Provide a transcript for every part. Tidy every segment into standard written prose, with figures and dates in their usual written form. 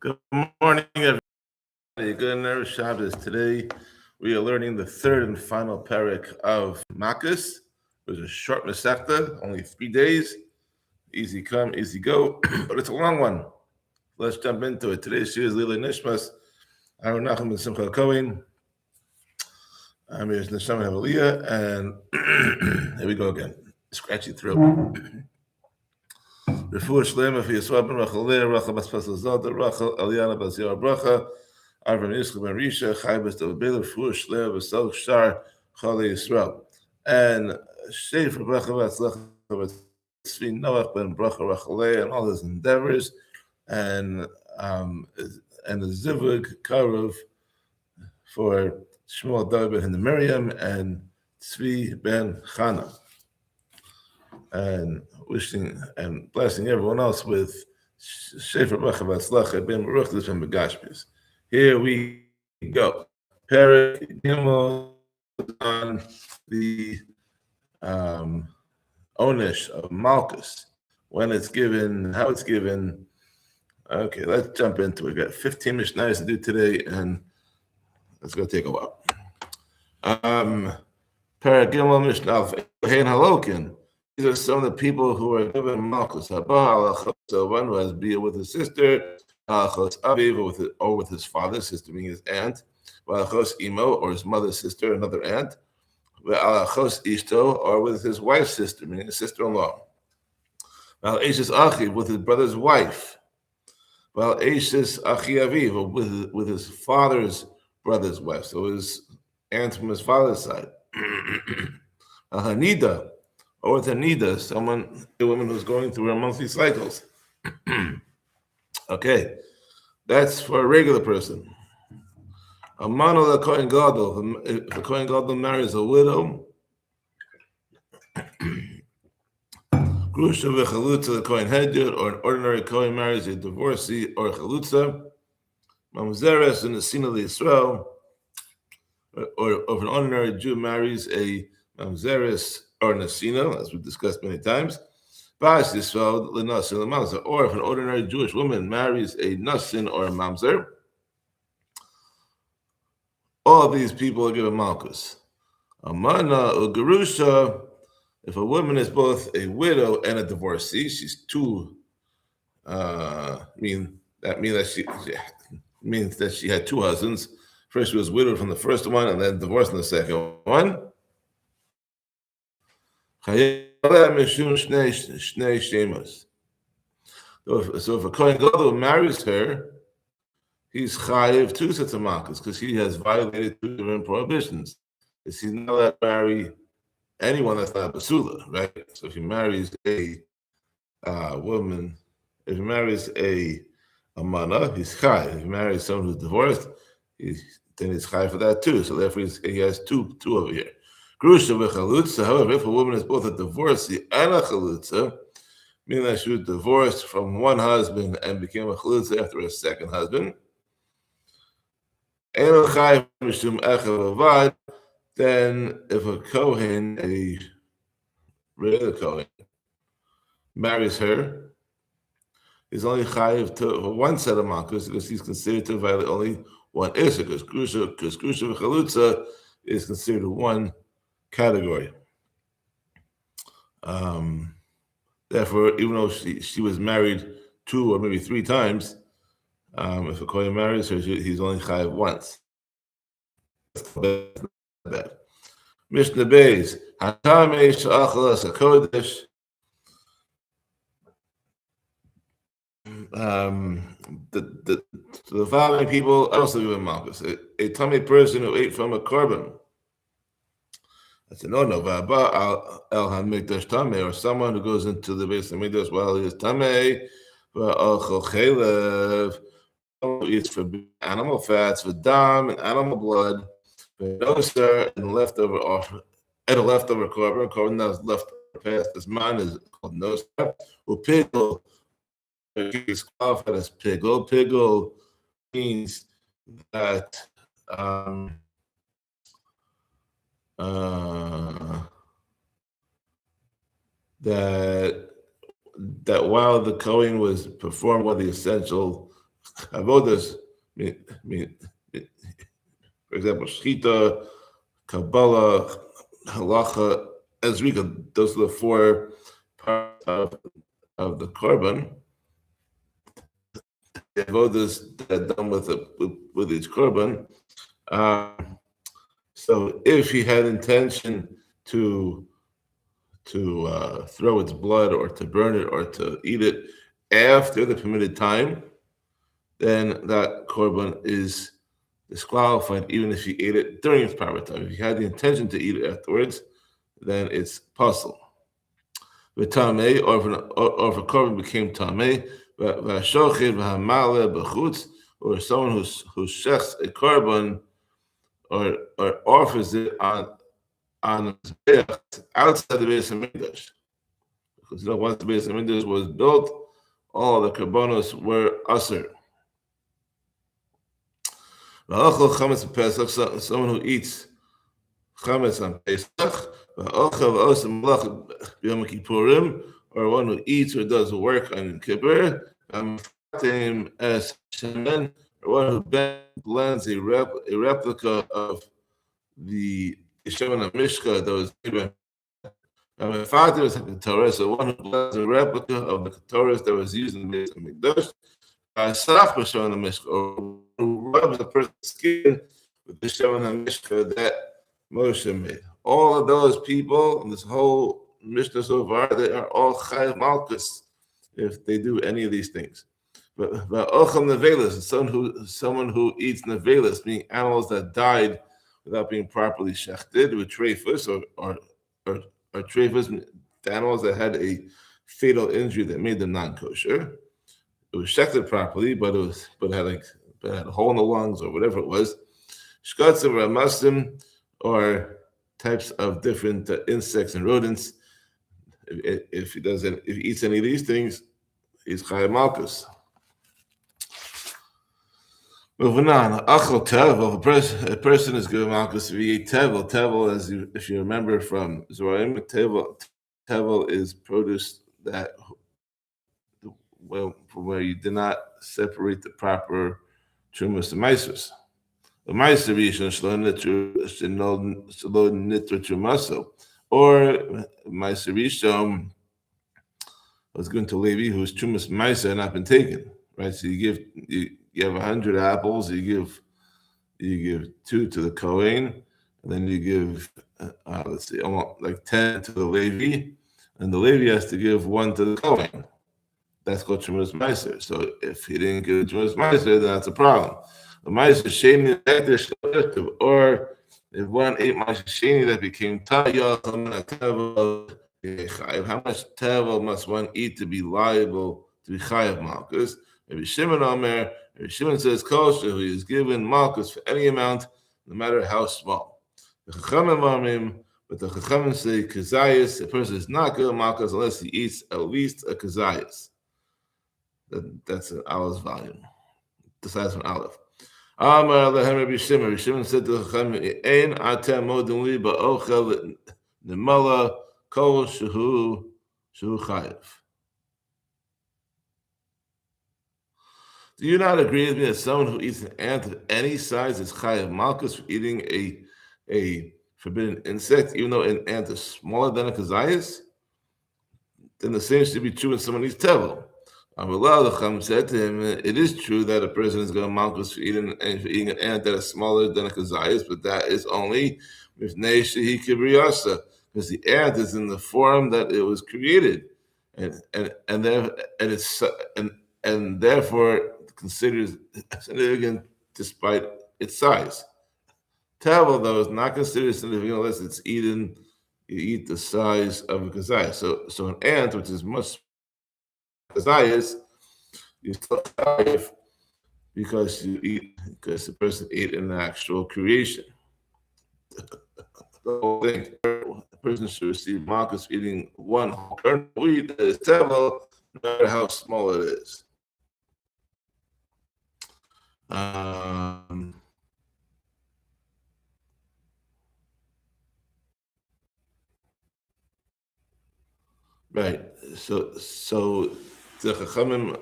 Good morning, everybody. Good Erev Shabbos. Today we are learning the third and final Perek of Makkos. It was a short Masechta, only 3 days. Easy come, easy go, but it's a long one. Let's jump into it. Today's shiur is Lila Nishmas, Aaron Nachum and Simcha Cohen. Here's Neshama Havaliyah, and here we go again. Scratchy throat. Refuah Shlema for Yisrael ben Rachel Leah, Rachel Bas Pasal Zalda, Rachel Eliana Bas Yar Bracha, Avram Yisrael ben Risha, Chai Bas Davabela, Refuah Shlema B'Sal Shar Chale Yisrael, and Shefer Bracha Bas Lecha Bas Tzvi Noach ben Bracha Rachel Leah, and all his endeavors, and the Zivug Karov for Shmuel David and Miriam, and Tzvi ben Chana. And wishing and blessing everyone else with Shefer Bracha V'Atzlacha Ben Baruch L'Shem Begashmis. Here we go. Perek Gimel on the Onish of Malkus, when it's given, how it's given. Okay, let's jump into it. We got 15 Mishnayos to do today, and it's going to take a while. Perek Gimel Mishnah Hein Halokin. These are some of the people who are given Malkus. So one was be with his sister, or with his father's sister, meaning his aunt, or his mother's sister, another aunt, or with his wife's sister, meaning his sister-in-law. With his brother's wife. With his father's brother's wife, so his aunt from his father's side. Hanida. Or with a nida, a woman who's going through her monthly cycles. Okay, that's for a regular person. A man of the Kohen Gadol, if the Kohen Gadol marries a widow, Grusha v'chalutza, the Kohen Hedyot, or an ordinary Kohen marries a divorcee or a chalutza, Mamzeres in the scene of the Israel, or if an ordinary Jew marries a Mamzeres or Nasina, as we've discussed many times, or if an ordinary Jewish woman marries a Nasin or a Mamzer, all of these people are given Malkus. Amana or Gerusha, if a woman is both a widow and a divorcee, she's two. Means that she had two husbands. First, she was widowed from the first one, and then divorced in the second one. So if a Kohen Gadol marries her, he's chayiv two sets of Malkus because he has violated two different prohibitions. He's not allowed to marry anyone that's not a basula, right? So if he marries a woman, if he marries a mana, he's chayiv. If he marries someone who's divorced, then he's chayiv for that too. So therefore he has two over here. Grusha v'chalutza, however, if a woman is both a divorcee and a chalutza, meaning that she was divorced from one husband and became a chalutza after her second husband, then if a Kohen, a regular Kohen, marries her, he's only chayiv for one set of Malkus because he's considered to violate only one issue, because Grusha v'chalutza is considered one category. Therefore, even though she was married 2 or maybe 3 times, if a Kohen marries her, he's only chayav once. Mishnah Beis, Hatame she'achalas hakodesh. The following people also given Malkus. A tummy person who ate from a korban. I said, no, El HaMikdash Tameh, or someone who goes into the Beis HaMikdash while he is Tameh, who eats for animal fats, for dam and animal blood, for noser and leftover korban that was left past this man is called noser, who pigel is qualified as pigel. Pigel means that that while the Kohen was performing one of the essential avodas, for example, shchita, Kabbalah, halacha, ezrika. Those are the four parts of the korban. The avodas that are done with each korban. So if he had intention to throw its blood or to burn it or to eat it after the permitted time, then that korban is disqualified even if he ate it during its proper time. If he had the intention to eat it afterwards, then it's puzzle. With tamei, or if a korban became tamei, or someone who shechs a korban or offers it on outside the Beis Hamikdash, because once the Beis Hamikdash was built, all the korbanos were aser. Someone who eats chametz on Pesach, or one who eats or does work on Kippur, or one who blends a replica of the Shemen Mishka that was made by father is the Torah, so one who blends a replica of the Torah that was used in the Beis Hamikdash, or rubs the person's skin with the Shemen HaMishka that Moshe made. All of those people in this whole Mishnah so far, they are all chayav Malkus if they do any of these things. But ochel nevelas, someone who eats nevelas, meaning animals that died without being properly shechted, with treifus or treifus, animals that had a fatal injury that made them non-kosher. It was shechted properly, but it had a hole in the lungs or whatever it was. Shkatzim or amasim, or types of different insects and rodents. If he eats any of these things, he's chayav Malkus. Moving on, achol tevel. A person is given Malkus if he ate tevel. Tevel, if you remember from Zorim, tevel is produce that from where you did not separate the proper trumas and meisus. The meiser rishon shelo nitra trumaso, or meiser rishon was given to Levi whose trumas meiser had not been taken. Right, so you have 100 apples. You give 2 to the Kohen, and then you give almost like 10 to the Levi, and the Levi has to give 1 to the Kohen. That's called Trumas Meiser. So if he didn't give Trumas Meiser, then that's a problem. The Meiser Sheni, or if one ate Meiser Sheni that became Taya, how much Tevel must one eat to be liable to be Chayav Malkus? Maybe Shimon Omer, maybe Shimon says kosher, who is given Malkus for any amount, no matter how small. The Chachamim Amrim, but the Chachamim say Kazayas, a person is not given Malkus unless he eats at least a Kazayas. That's an Aleph volume. The size of an Aleph. Amar lehem Rabbi Shimon. Rabbi Shimon said to the Chachamim, Ein atem modin li ba'ochel nemala kol shehu chayav. Do you not agree with me that someone who eats an ant of any size is chayav Malkus for eating a forbidden insect, even though an ant is smaller than a kazayas? Then the same should be true when someone eats tevel. Amallah, the Chacham said to him, it is true that a person is going to Malkus for eating an ant that is smaller than a kazayas, but that is only because the ant is in the form that it was created, and therefore considered significant despite its size. Tevel, though, is not considered significant unless it's eaten. You eat the size of a kazayas. So an ant, which is much kazayas, you still chayav because the person ate an actual creation. The whole thing, a person should receive Malkus eating one whole kernel of wheat that is tevel, no matter how small it is. Right. So the Chachamim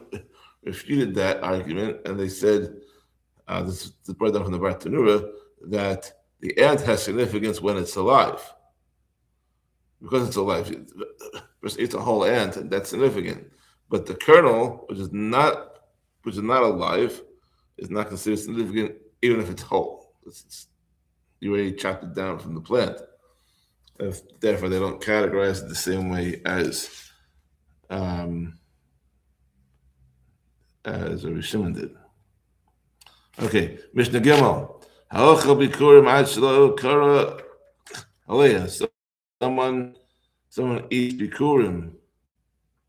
refuted that argument, and they said, this is brought down from the Bartanura, that the ant has significance when it's alive. Because it's alive, it's a whole ant, and that's significant. But the kernel, which is not alive, is not considered significant even if it's whole. You already chopped it down from the plant. Therefore, they don't categorize it the same way as Rabbi Shimon did. Okay, Mishnah Gimel. Ha'ochel bikurim ad shelo kara aleya. So someone eats bikurim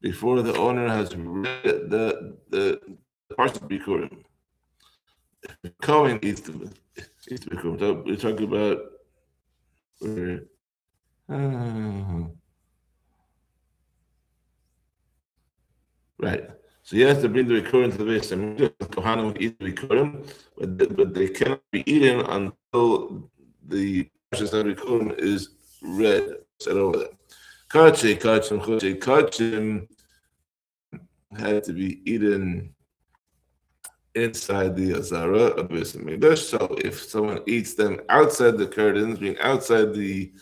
before the owner has read the parts of bikurim. Cohen eats the bikurim. So we're talking about right. So you have to bring the bikurim to the base. The Kohanim would eat the bikurim, but they cannot be eaten until the process of bikurim is read. Said over there. Kachim had to be eaten inside the azara of Beis Hamikdash. So if someone eats them outside the curtains, being outside the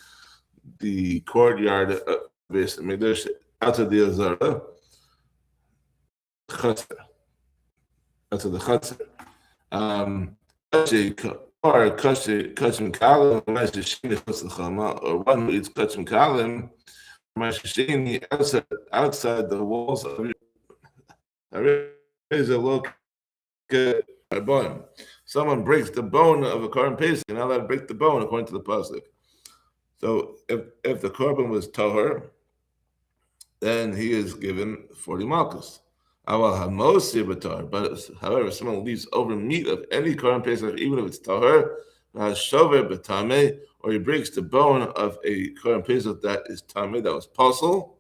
courtyard of Beis Hamikdash, outside the azara, outside the chatzar. Or kachim kalim, or one who eats kachim kalim, outside the walls of someone breaks the bone of a korban pesach, and now that break the bone according to the pasuk. So if the korban was tahor, then he is given 40 malkus. But however, if someone leaves over meat of any korban pesach, even if it's tahor, or he breaks the bone of a korban pesach that is tameh, that was pasul,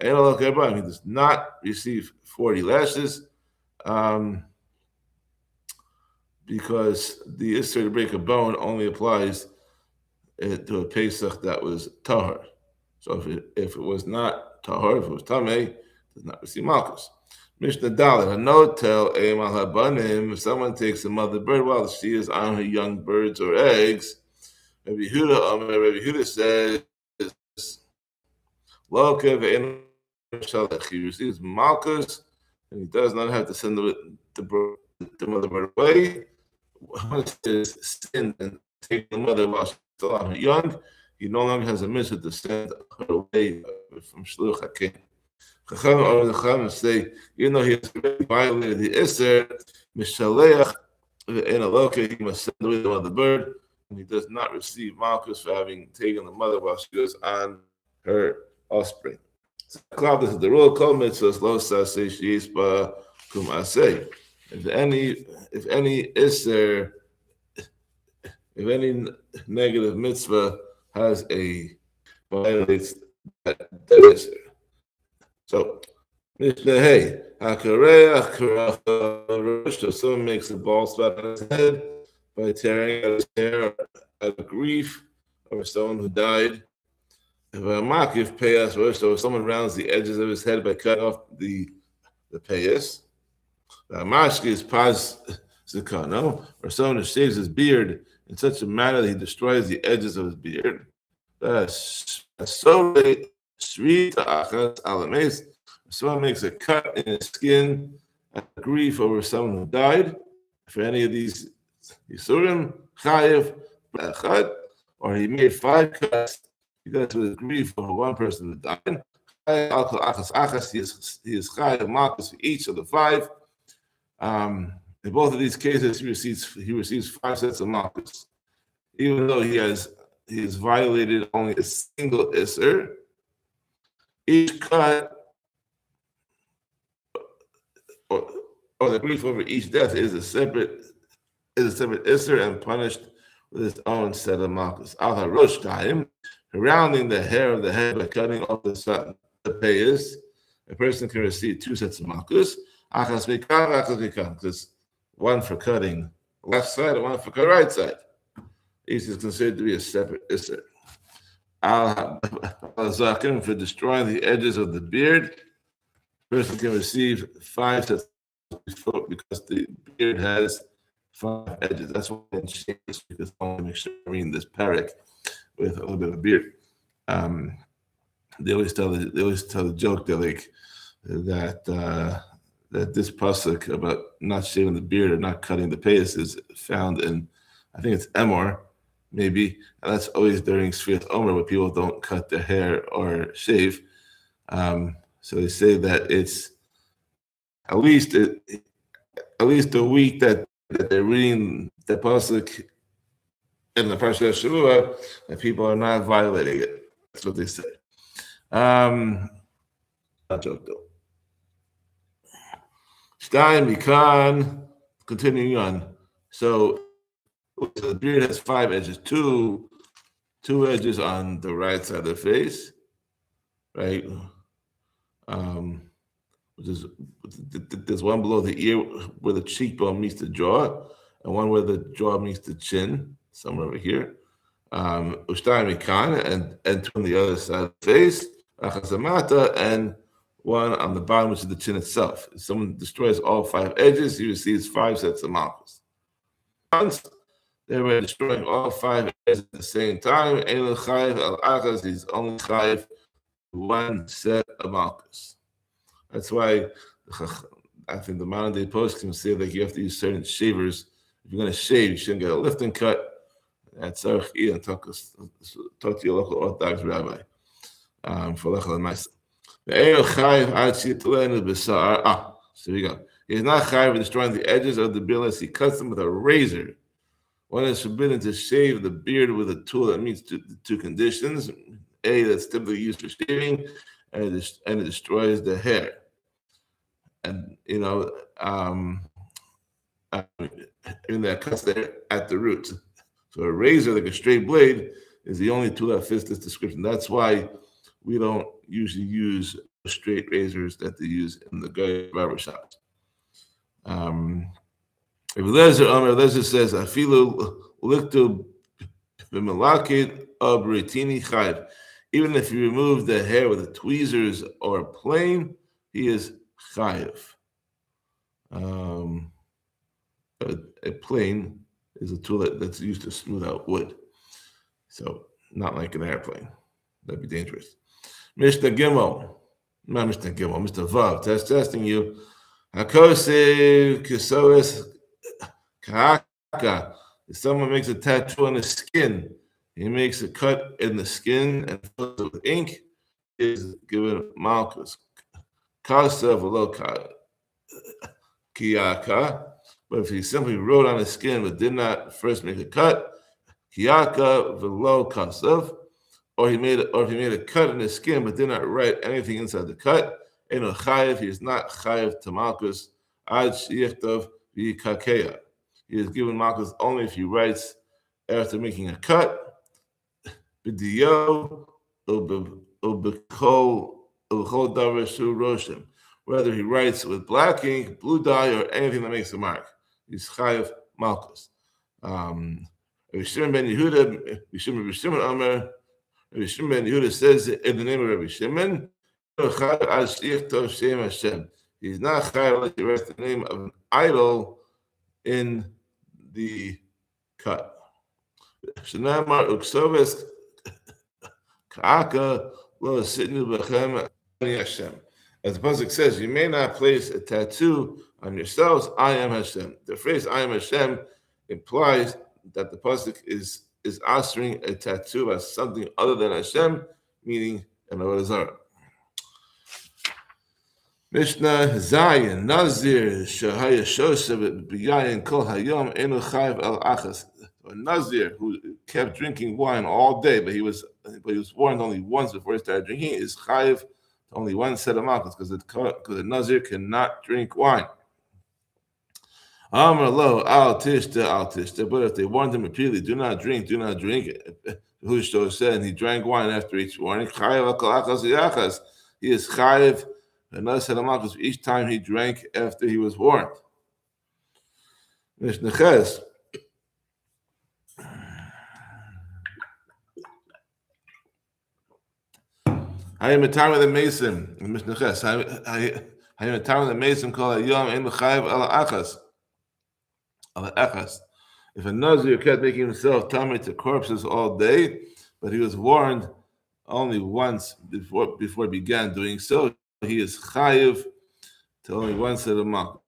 he does not receive 40 lashes, because the issur to break a bone only applies to a pesach that was tahor. So if it was not tahor, if it was tameh, it does not receive malkus. Mishnah Dalet, a note tell Eimal Habanim, if someone takes a mother bird while she is on her young birds or eggs, Rabbi Yehuda says, he receives Malkus, and he does not have to send the mother bird away. Once it is sinned and take the mother while she's still on her young, he no longer has a mitzvah to send her away from Shluch HaKen. Chachamim say, even though he has violated the issur, Mishaleach v'enaloke, he must send away the mother bird, and he does not receive Malkus for having taken the mother while she was on her offspring. So, this is the rule. Kol mitzvahs lo saseh sheis ba kum aseh. If any issur, if any negative mitzvah has violates that issur. So, Mishnah Hey, so someone makes a bald spot on his head by tearing out his hair out of grief over someone who died. If a makif payas, so if someone rounds the edges of his head by cutting off the payas, the mashki is pas zikano, or someone who shaves his beard in such a manner that he destroys the edges of his beard. That's so sweet. Someone makes a cut in his skin at grief over someone who died. For any of these yisurim, chayiv, or he made 5 cuts because of his grief over one person who died. He is chayiv Malkus for each of the 5. In both of these cases, he receives 5 sets of Malkus, even though he has violated only a single issur. Each cut or the grief over each death is a separate issur and punished with its own set of malkus. Al harosh time, rounding the hair of the head by cutting off the payas, a person can receive 2 sets of malkus. Achas because one for cutting left side and one for cutting right side. Each is considered to be a separate issur. For destroying the edges of the beard, person can receive 5 sets because the beard has 5 edges. That's why I didn't shave this, because I want to make sure I'm reading this Perek with a little bit of beard. They always tell the joke that this pasuk about not shaving the beard or not cutting the payas is found in, I think it's Emor, maybe, and that's always during Sfiyat Omer, where people don't cut their hair or shave. So they say that it's at least the week that they're reading the pasuk in the Parsha Shavua, that people are not violating it. That's what they say. Not joke though. Stein Mikan, continuing on. So the beard has 5 edges, two edges on the right side of the face, right? There's one below the ear where the cheekbone meets the jaw, and one where the jaw meets the chin, somewhere over here. Ushtay Mikan, and two on the other side of the face, Achazamata, and one on the bottom, which is the chin itself. If someone destroys all 5 edges, he receives 5 sets of Malkus. Once they were destroying all 5 edges at the same time, Eil Chayiv al Achaz, he's only Chayiv 1 set of Malkus. That's why I think the modern day post can say that you have to use certain shavers. If you're going to shave, you shouldn't get a lift and cut. That's talk to your local Orthodox rabbi for Lechel and Ma'aseh. So we go. He is not chayiv for destroying the edges of the beard unless he cuts them with a razor. One is forbidden to shave the beard with a tool that meets the 2 conditions. A, that's typically used for shaving, and it destroys the hair. And that cuts the hair at the roots. So a razor, like a straight blade, is the only tool that fits this description. That's why we don't usually use straight razors that they use in the guy barber shops. If Eliezer says, "Afilu liktu b'malakid abritini chayv," even if you remove the hair with the tweezers or a plane, he is chayiv. A plane is a tool that's used to smooth out wood, so not like an airplane. That'd be dangerous. Mishnah Gimel, not Mishnah Gimel, Mishnah Vav, testing you. Hakose kisoes kahaka. If someone makes a tattoo on the skin, he makes a cut in the skin and fills it with ink, he is given Malkus. Kasa v'lo kiyaka. But if he simply wrote on his skin but did not first make a cut, kiyaka v'lo kasav. Or if he made a cut in his skin but did not write anything inside the cut, eno chayiv, he is not chayiv to Malkus ad shichtov v'kakeya. He is given Malkus only if he writes after making a cut. B'diyo ub'kol davar shu roshim. Whether he writes with black ink, blue dye, or anything that makes a mark, he's chayiv Malkus. Rabbi Shimon ben Yehuda, Omer. Rabbi Shimon ben Yehuda says in the name of Rabbi Shimon, he's not chayav unless he writes the name of an idol in the cut. Shenamar uksoves ka'aka lo sitnu b'chem Hashem. As the pasuk says, you may not place a tattoo on yourselves. I am Hashem. The phrase "I am Hashem" implies that the pasuk is answering a tattoo as something other than Hashem, meaning an avodah zarah. Mishnah Zayin Nazir Shahaya Shoshev B'Yayin Kol Hayom Enu Chayiv El Achas. A Nazir who kept drinking wine all day, but he was warned only once before he started drinking, is Chayiv only 1 set of Malkus, because a Nazir cannot drink wine. Amar lo al tishta, but if they warned him repeatedly, do not drink it. Hushto said, and he drank wine after each warning. Chayiv kol achas yachas. He is chayiv another set of Malkus each time he drank after he was warned. Mishnah Ches. I am a time with the mason. Mishnah Ches. Hayim Taran the Mason called a Yom in Chayiv al Achas. If a Nazir kept making himself tummy to corpses all day, but he was warned only once before he began doing so, he is chayiv to only one set of Malkus.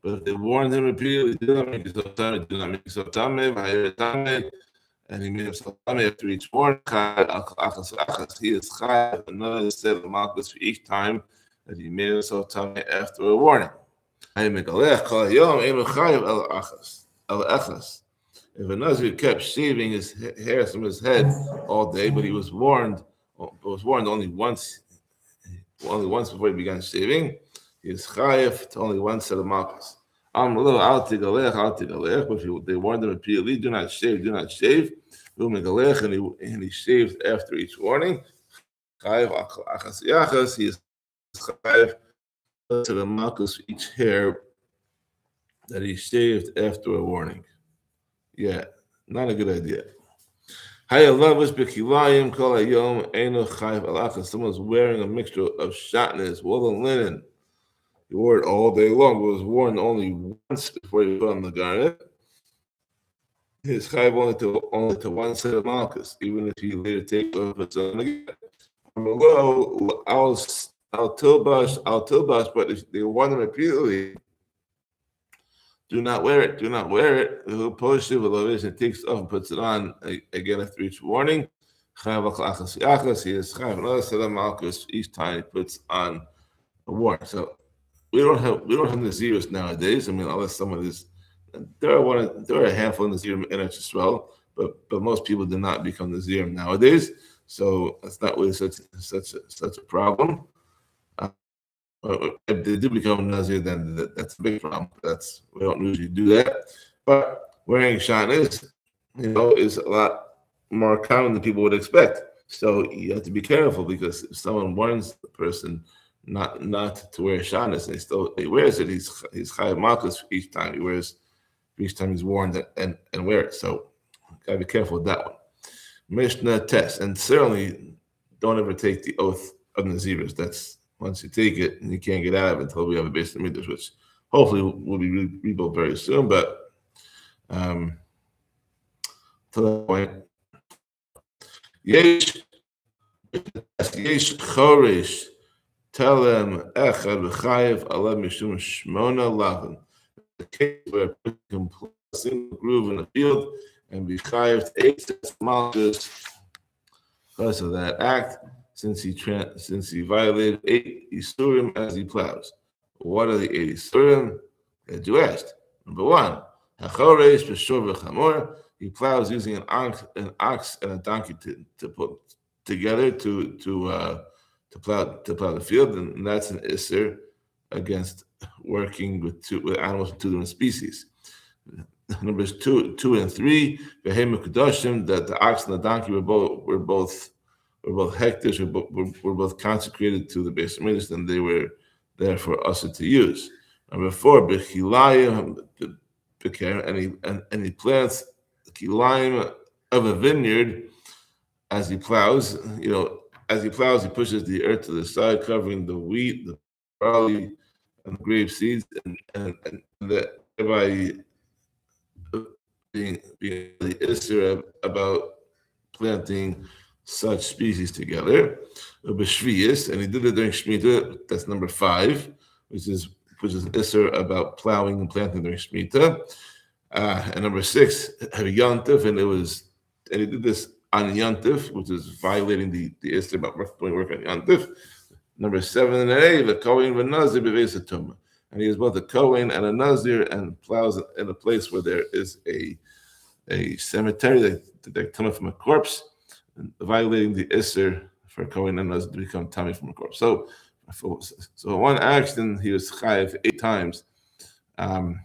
But if they warned him repeatedly, do not make yourself tummy, do not make yourself tummy, and he made himself tummy after each warning, he is chayiv another set of Malkus for each time that he made himself tummy after a warning. If a Nazir kept shaving his hairs from his head all day, but he was warned only once before he began shaving, he is chayiv to only one set of Makkos. But they warned him repeatedly, do not shave, and he shaved after each warning. He is chayiv to the Malkus each hair that he shaved after a warning. Yeah, not a good idea. Someone's wearing a mixture of shatnez, wool and linen. He wore it all day long, but was worn only once before he put on the garment. His chayiv only to one set of Malkus, even if he later takes off his own again. Al tilbash, but if they warn him repeatedly, do not wear it. Who poshes and takes off and puts it on again after each warning. He is chayiv another set of Malkus each time he puts on a warning. So we don't have Naziris nowadays. I mean, unless someone is, there are a handful of Nazirim in Eretz Yisrael, but most people do not become Nazirim nowadays. So that's not really such a problem. If they do become Nazir, then that's a big problem. We don't usually do that. But wearing shatnez, is a lot more common than people would expect. So you have to be careful, because if someone warns the person not to wear shatnez and he wears it, he's chayiv Malkus each time he wears. Each time he's warned and wear it. So gotta be careful with that one. Mishnah test, and certainly don't ever take the oath of Naziris. That's once you take it, and you can't get out of it until we have a base midrash, which hopefully will be rebuilt very soon. But to that point, yesh choresh, tell them echad v'chayev alav mishum shmona lavin. The case where a person can a single groove in a field and be chayiv 8 sets of Malkus because of that act, since he violated 8 isurim as he plows. What are the 8 isurim that you asked? Number 1, hachoresh b'shor v'chamor. He plows using an ox and a donkey to put together to plow the field, and that's an isur against working with animals of 2 different species. Numbers 2 and 3, that the ox and the donkey were both hectares, were both consecrated to the Beis Hamikdash, and they were there for us to use. Number 4, bechilayim, and he plants the kilayim of a vineyard as he plows. He pushes the earth to the side, covering the wheat, the barley, and the grape seeds, and thereby being the issue about planting such species together. And he did it during Shemitah. That's number 5, which is an issue about plowing and planting during Shemitah. And number 6, Yantif, and he did this on Yantif, which is violating the issue about doing work on Yantif. Number 7 and 8, the Kohen v'Nazir b'Veis HaTumah. And he is both a Kohen and a Nazir, and plows in a place where there is a cemetery that they tummy from a corpse, violating the Isser for Kohen and Nazir to become tummy from a corpse. So one action, he was chayiv 8 times, and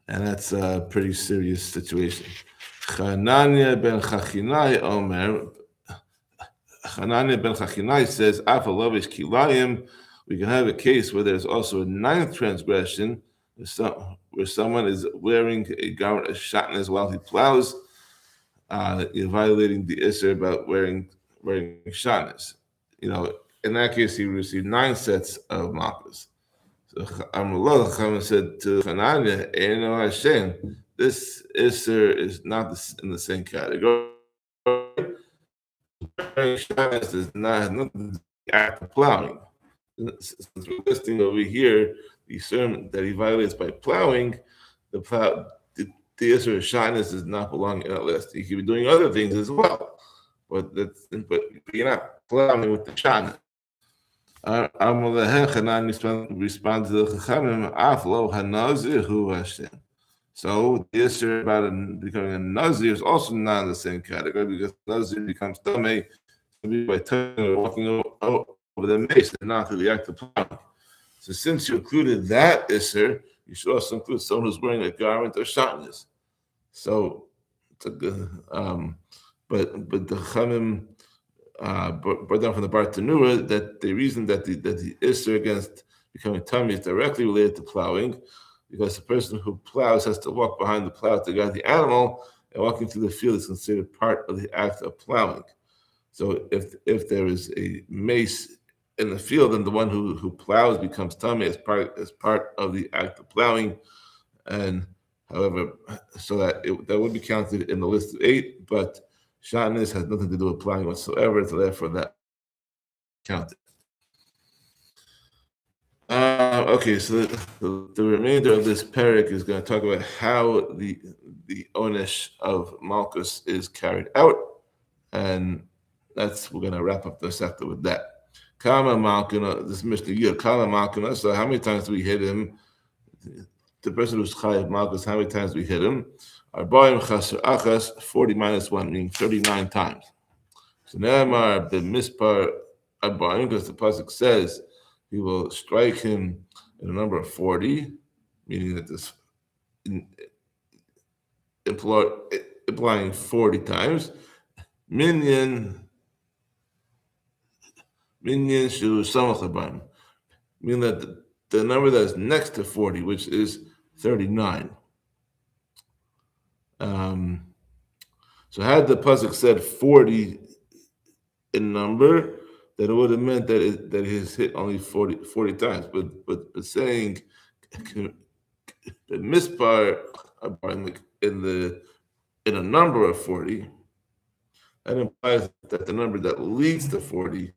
that's a pretty serious situation. Hanania ben Chachinai says, Afalovish kilayim. We can have a case where there's also a 9th transgression, where someone is wearing a garment of shatnez while he plows. You're violating the issur about wearing wearing shanis. In that case, he received 9 sets of Makkos. So Amrullah Chacham said to Hananya, Eino Hashem, this Isser is not in the same category. Wearing shanis has nothing to do with the act of plowing. Since we're listing over here the sermon that he violates by plowing, the Isser of shanis does not belong in that list. He could be doing other things as well, but you're not plowing with the shanis. Hanan responds to the Chachamim, Aflo Hanazir Hu Hashem. So the issue about becoming a Nazir is also not in the same category, because Nazir becomes Tameh by touching or walking over the mace and not through the act of plowing. So since you included that Isser, you should also include someone who's wearing a garment or shatnez. So it's a good, but the Chachamim brought down from the Bartanura that the reason that the Isser against becoming tummy is directly related to plowing, because the person who plows has to walk behind the plow to guide the animal, and walking through the field is considered part of the act of plowing. So if there is a mace in the field, then the one who plows becomes tummy as part of the act of plowing, and however, so that would be counted in the list of 8, but shatnez has nothing to do with plowing whatsoever, so therefore that counted. Okay, so the remainder of this Perek is going to talk about how the onesh of Malkus is carried out, and we're going to wrap up the sector with that. Kama Malkuna, this Mishnah Yud, Kama Malkuna. So how many times do we hit him? The person who's chayav Malkus, how many times do we hit him? Arbaim Chaser Achas, 40 minus 1, meaning 39 times. So Ne'amar b'mispar Arbaim, because the pasuk says he will strike him in a number of 40, meaning that this implying 40 times. Minyan Shu Samach Arbaim, meaning that the number that is next to 40, which is 39. So had the pasuk said 40 in number, that it would have meant that he's hit only 40 times. But saying the mispar in a number of 40, that implies that the number that leads to 40,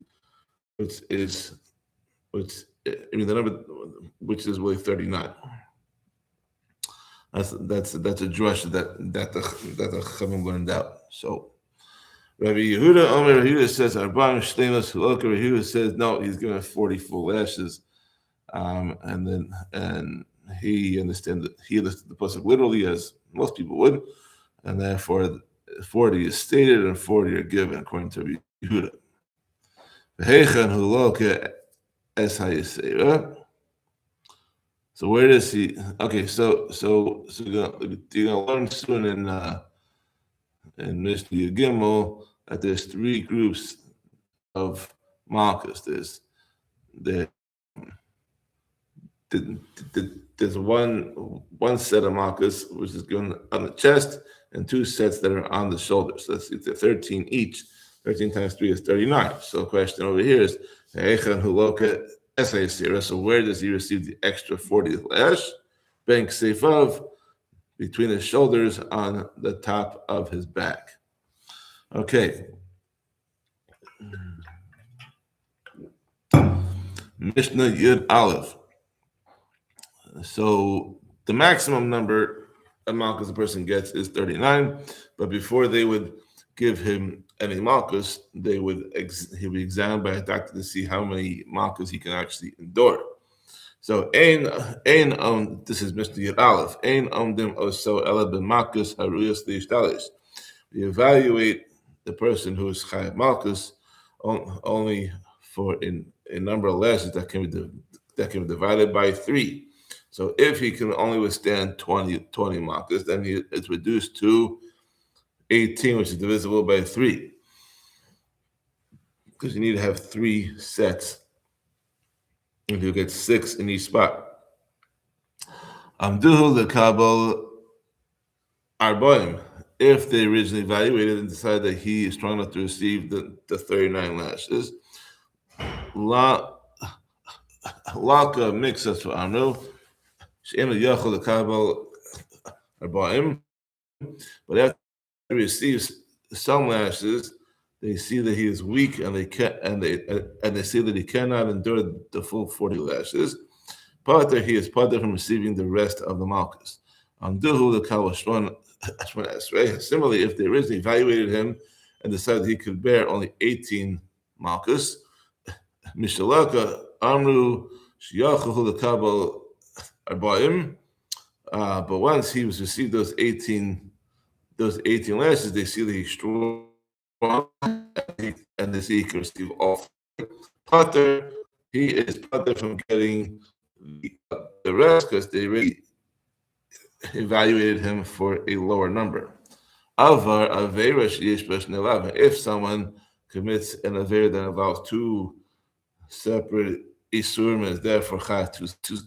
the number which is really 39. That's a drush that the Chachamim learned out. So Rabbi Yehuda says Arba'im Shteinos Huloka. Rabbi Yehuda says no, he's given 40 full lashes, and he understood the pasuk literally, as most people would, and therefore 40 is stated and 40 are given according to Rabbi Yehuda. V'heichan Huloka es hayisera. So where does he? Okay, so you're gonna learn soon in Mishnah Gimel that there's 3 groups of Malkus. There's one set of Malkus which is given on the chest, and 2 sets that are on the shoulders. So it's 13 each. 13 times 3 is 39. So the question over here is Eichan Huloka. So where does he receive the extra 40th lash? Bank Seifav, between his shoulders on the top of his back. Okay. Mishnah Yud Aleph. So the maximum number of Malkus a person gets is 39, but before they would give him any Malkus, he would be examined by a doctor to see how many Malkus he can actually endure. So this is Mishnah Yud Aleph. Ein omdim oso ela b'Malkus haruyos leishtalish. We evaluate the person who is chayav Malkus only for a number of lashes that can be divided by 3. So if he can only withstand 20 Malkus, then it's reduced to 18, which is divisible by 3. Because you need to have 3 sets. And you'll get 6 in each spot. Amduhu lekabel arbaim. if they originally evaluated and decided that he is strong enough to receive the 39 lashes. Laka mixas for Amru. She'enu yachol lekabel arba'im. But after he receives some lashes, they see that he is weak, and they see that he cannot endure the full 40 lashes. Pater, he is pater from receiving the rest of the Malkus. Amduhu lekabel shmon esrei. Similarly, if they originally evaluated him and decided he could bear only 18 Malkus, Mishalaka Amru Shiyachahu lekabel arba'im. But once he was received those 18 lashes, they see that he's strong, and they see he can receive all. Pater, he is pater from getting the rest because they really evaluated him for a lower number. Avar avera sheyesh b'shnei. If someone commits an avera that involves two separate isurim, is therefore chayav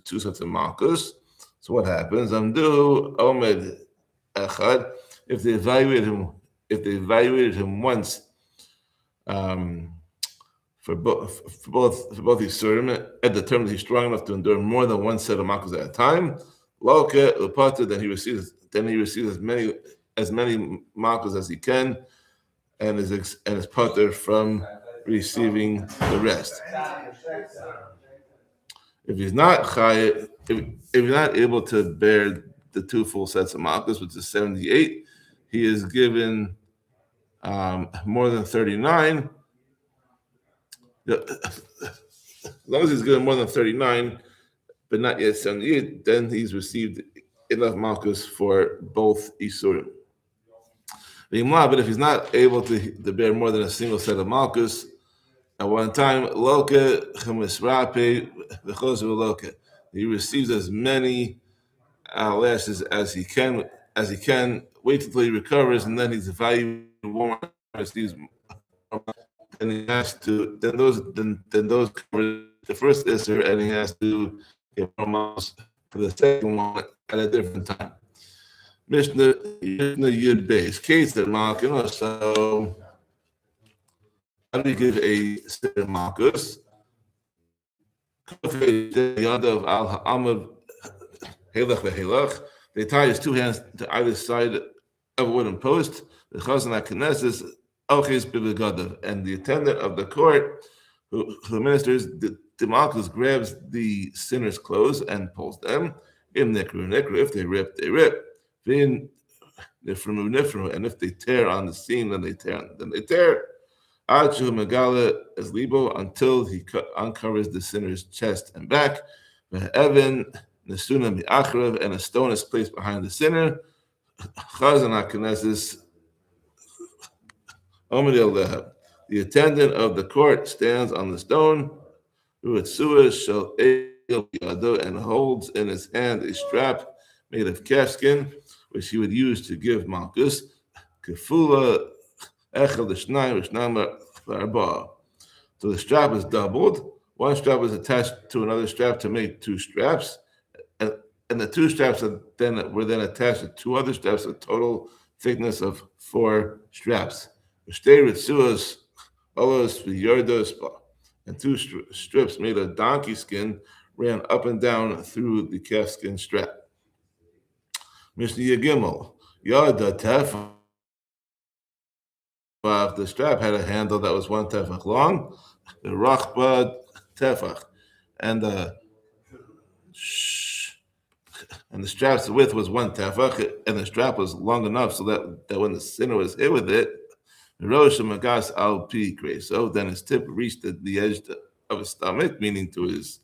two sets of Makkos. So what happens? Amdu omed echad. If they evaluated him once, for both isurim, and determined he's strong enough to endure more than one set of Makkos at a time, loke upater, then he receives as many Makkos as he can, and is pater from receiving the rest. If he's not chayav, if he's not able to bear the two full sets of Malkus, which is 78, he is given more than 39. As long as he's given more than 39, but not yet 78, then he's received enough Malkus for both Isurim. But if he's not able to bear more than a single set of Malkus at one time, he receives as many lashes as he can. Wait until he recovers, and then he's evaluated one. Receives, then he has to. Then those cover the first issur, and he has to get more for the second one at a different time. Mishnah Yud Beis case that Malkus. So how do you give a set of Malkus? They tie his two hands to either side of a wooden post. The Chazan HaKnesses and the attendant of the court who administers the Malkus grabs the sinner's clothes and pulls them. If they rip, they rip. And if they tear on the seam, then they tear. Until he uncovers the sinner's chest and back. And a stone is placed behind the sinner. Chazan HaKnesses, the attendant of the court stands on the stone and holds in his hand a strap made of calfskin, which he would use to give Malkus. So the strap is doubled. One strap is attached to another strap to make two straps, and the two straps were then attached to two other straps, a total thickness of 4 straps. And two strips made of donkey skin ran up and down through the calfskin strap. Mishnah Gimel, Yada Tefach. The strap had a handle that was 1 tefach long, the rachba tefach, and the strap's width was 1 tefach, and the strap was long enough so that when the sinner was hit with it, Rosh Magas al pi grace. So then his tip reached the edge of his stomach, meaning to his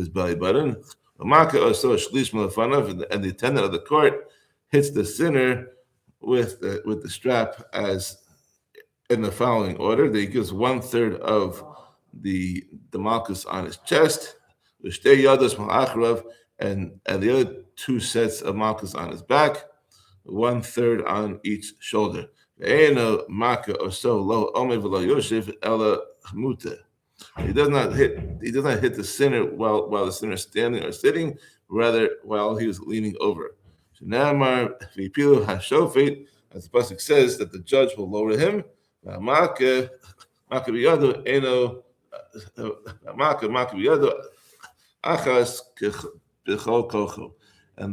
belly button. And the attendant of the court hits the sinner with the strap as in the following order. That he gives 1/3 of the Malkus on his chest, and the other 2 sets of Malkus on his back, 1/3 on each shoulder. He does not hit the sinner while the sinner is standing or sitting, rather while he was leaning over. As as the pasuk says that the judge will lower him. And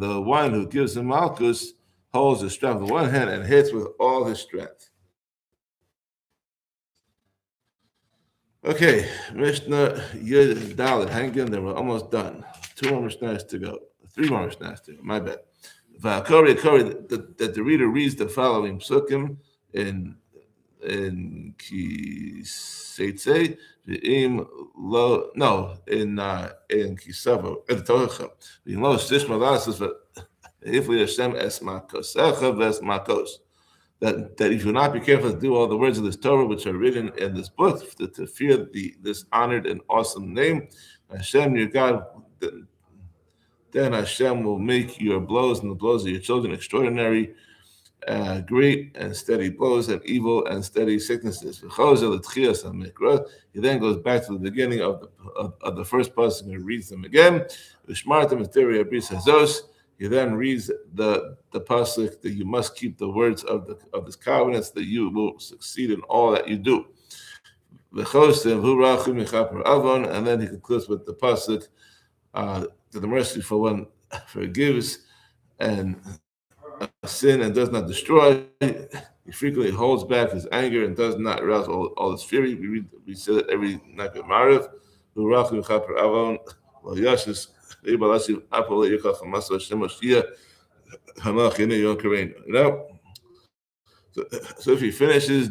the one who gives him Malkus holds his strength with one hand and hits with all his strength. Okay, Mishnah Yud Dalet. Hang in there, we're almost done. 2 more Mishnahs to go. 3 more Mishnahs to go, my bad. That the reader reads the following psukim in Kiseitze, in Kisava, in Torah. In Lo Shishma Lasas, if we Hashem es Makkosecha ves Makkos. That if you not be careful to do all the words of this Torah which are written in this book, to fear this honored and awesome name, Hashem your God, then Hashem will make your blows and the blows of your children extraordinary, great and steady blows, and evil and steady sicknesses. He then goes back to the beginning of the first pasuk and reads them again. He then reads the pasuk that you must keep the words of this covenants, that you will succeed in all that you do. And then he concludes with the pasuk that the merciful one forgives and sin and does not destroy. He frequently holds back his anger and does not arouse all his fury. We say that every night at Mariv. You know, so if he finishes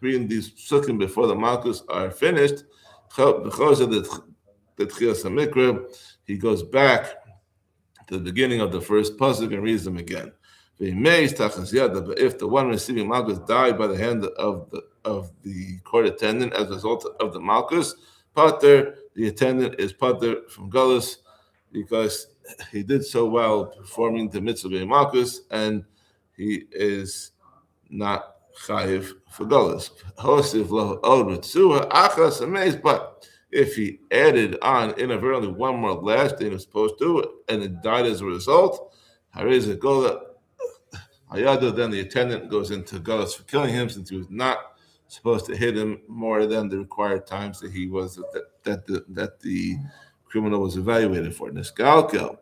reading these psukim before the Malkus are finished, because of the Tchias HaMikra, he goes back to the beginning of the first pasuk and reads them again. But if the one receiving Malkus died by the hand of the court attendant as a result of the Malkus, Pater, the attendant is Pater from Galus, because he did so while performing the mitzvah of Malkus, and he is not chayiv for galus. But if he added on inadvertently one more lash than he was supposed to, and it died as a result, then the attendant goes into galus for killing him, since he was not supposed to hit him more than the required times that he was that the criminal was evaluated for. Niskalkel,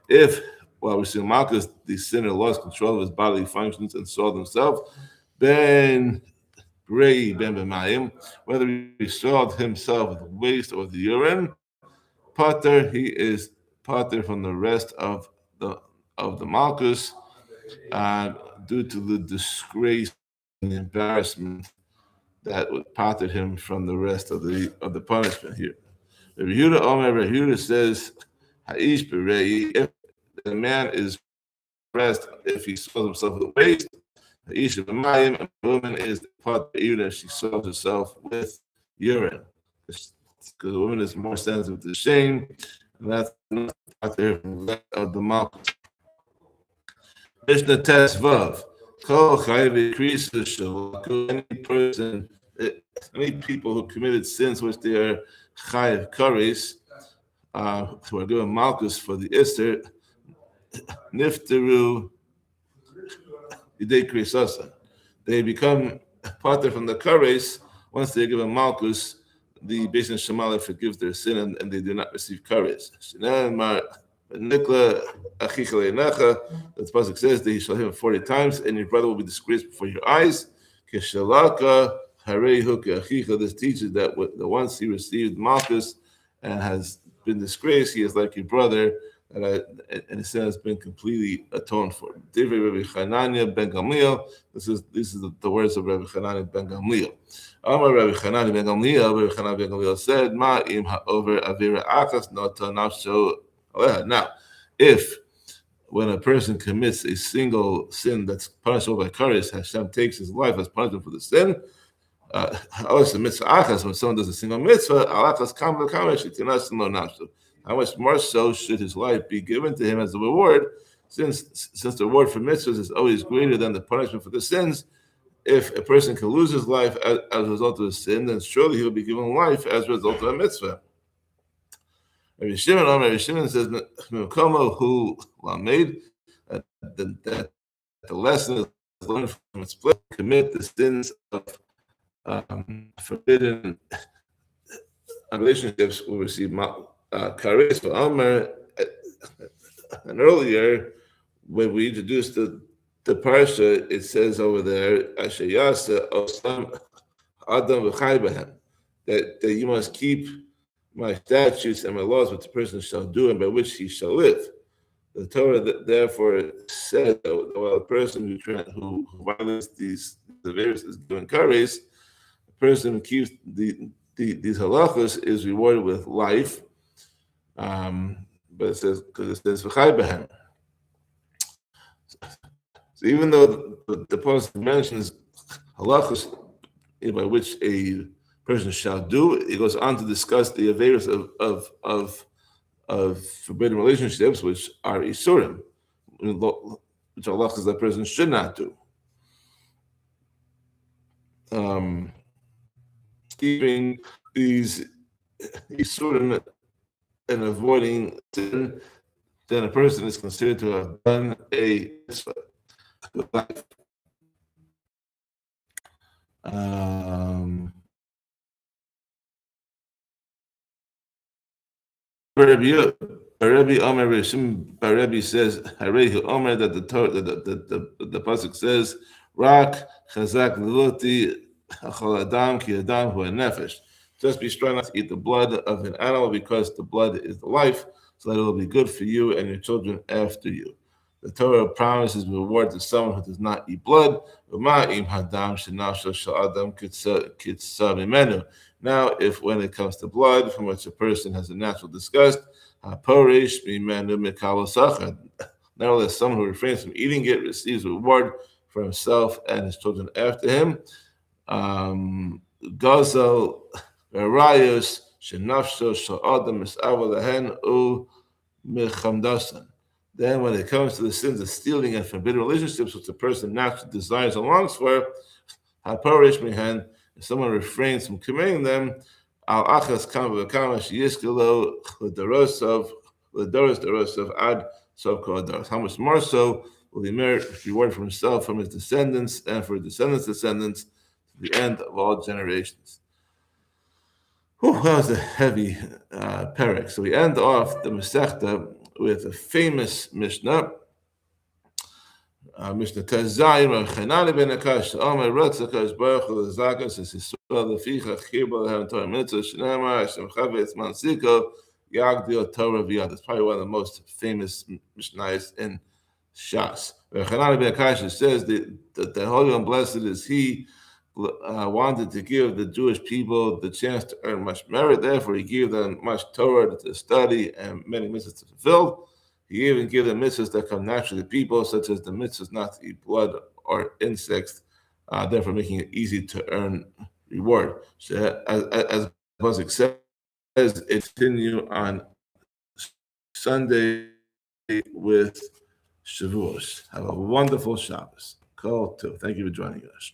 if while receiving Malkus, the sinner lost control of his bodily functions and saw himself, ben brei ben b'mayim, whether he saw himself with waste or the urine, pater, he is pater from the rest of the Malkus, due to the disgrace and embarrassment that would pater him from the rest of the punishment here. Rabbi Yehuda says, Ha'ish berei, if the man is rest, if he soils himself with waste, Ha'ish b'mayim, and the woman is part that she soils herself with urine. Because the woman is more sensitive to shame, and that's not pater from the rest of the Malkus. Mishnah Tes Vav, Kol Chayiv increases any people who committed sins which they are chayiv kares, who are given Malkus for the Isser, nifteru yidei krisasa. They become pater from the kares once they are given Malkus. The Beis Din Shemale forgives their sin and they do not receive kares. Nikla achicha le'necha. The pasuk says that he shall hit him 40 times, and your brother will be disgraced before your eyes. Keshalaka. This teaches that once he received Malkus and has been disgraced, he is like your brother, and his sin has been completely atoned for. These is the words of Rabbi Hanania ben Gamliel. Amar Rabbi Hanania ben Gamliel said, "Ma im ha'over avira achas nota nafsho aleha." Now, if when a person commits a single sin that's punishable by kares, Hashem takes his life as punishment for the sin. When someone does a single mitzvah, how much more so should his life be given to him as a reward, since the reward for mitzvahs is always greater than the punishment for the sins. If a person can lose his life as a result of a sin, then surely he will be given life as a result of a mitzvah. Rabbi Shimon says, who made that the lesson is learn from its place, commit the sins of forbidden relationships will receive kares for Amr. And earlier, when we introduced the parsha, it says over there, Asher Yasa Osam Adam v'chai b'hem, that you must keep my statutes and my laws, which the person shall do, and by which he shall live. The Torah therefore said that while a person who violates the various is given kares, the person who keeps these halachos is rewarded with life. But it says, because it says v'chai b'hem. So even though the pasuk mentions halachos by which a person shall do, it goes on to discuss the various of forbidden relationships, which are isurim, which are halachos that person should not do. Keeping these isurim and avoiding sin, then a person is considered to have done a mitzvah. Rabbi says, Omer, that the pasuk says, Rak chazak liloti achol adam ki adam hu nefesh. Just be strong not to eat the blood of an animal, because the blood is the life, so that it will be good for you and your children after you. The Torah promises reward to someone who does not eat blood. Now, if when it comes to blood, from which a person has a natural disgust, nevertheless, someone who refrains from eating it receives reward for himself and his children after him. Gazel Rayos Shenafsho Sha'adam Misav Lehen U Mechamdasan. Then, when it comes to the sins of stealing and forbidden relationships, which a person naturally desires and longs for, if someone refrains from committing them, how much more so will he merit reward for himself, from his descendants, and for his descendants, to the end of all generations. That was a heavy Perek. So we end off the Masechta with a famous Mishnah. Mishnah Tezayim Chanani ben Akash Omer Ratzakash Baruch Hu Zakas Yisrael Leficha Chibah Lehem Torah Mitzvah Shnema Hashem Chavetz Mansiko Yagdil Torah V'Yad. It's probably one of the most famous Mishnahs in Shas. Chanani ben Akash says that the Holy and Blessed is He wanted to give the Jewish people the chance to earn much merit. Therefore, He gave them much Torah to study and many mitzvahs to fulfill. He even gave them mitzvahs that come naturally to people, such as the mitzvahs not to eat blood or insects, therefore making it easy to earn reward. So, as Pasuk says, it continue on Sunday with Shavuos. Have a wonderful Shabbos. Call too. Thank you for joining us.